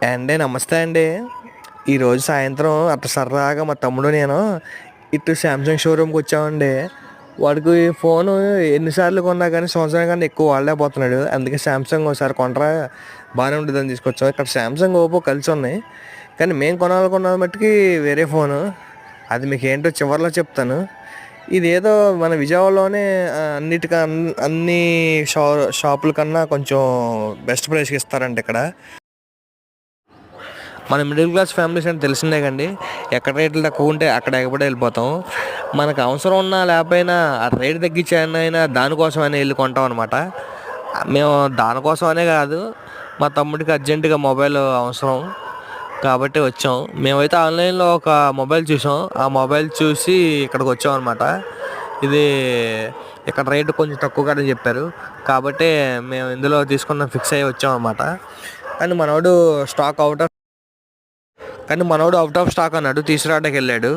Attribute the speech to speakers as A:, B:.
A: అండి నమస్తే అండి. ఈరోజు సాయంత్రం అట్ట సరదాగా మా తమ్ముడు నేను ఇటు శాంసంగ్ షోరూమ్కి వచ్చామండి. వాడికి ఫోను ఎన్నిసార్లు కొన్నా కానీ సంవత్సరం కన్నా ఎక్కువ వాడలేకపోతున్నాడు. అందుకే శాంసంగ్ ఒకసారి కొనరా బాగానే ఉంటుందని తీసుకొచ్చాం. ఇక్కడ శాంసంగ్ ఓపో కలిసి ఉన్నాయి, కానీ మేము కొనాలనుకున్న మట్టుకి వేరే ఫోను. అది మీకు ఏంటో చివరిలో చెప్తాను. ఇదేదో మన విజయవాడలోనే అన్ని షాపుల కన్నా కొంచెం బెస్ట్ ప్రైస్కి ఇస్తారంట ఇక్కడ. మన మిడిల్ క్లాస్ ఫ్యామిలీస్ అంటే తెలిసిందే కండి, ఎక్కడ రేట్లు తక్కువ ఉంటే అక్కడ ఎగబడి వెళ్ళిపోతాం. మనకు అవసరం ఉన్నా లేకపోయినా ఆ రేటు తగ్గించానైనా దానికోసమైనా వెళ్ళి కొంటాం అనమాట. మేము దానికోసం అనే కాదు, మా తమ్ముడికి అర్జెంటుగా మొబైల్ అవసరం కాబట్టి వచ్చాం. మేమైతే ఆన్లైన్లో ఒక మొబైల్ చూసాం, ఆ మొబైల్ చూసి ఇక్కడికి వచ్చాం అనమాట. ఇది ఇక్కడ రేటు కొంచెం తక్కువ అని చెప్పారు కాబట్టి మేము ఇందులో తీసుకున్న ఫిక్స్ అయ్యి వచ్చాం అనమాట. కానీ మనోడు అవుట్ ఆఫ్ స్టాక్ అన్నాడు, తీసుకురావడానికి వెళ్ళాడు.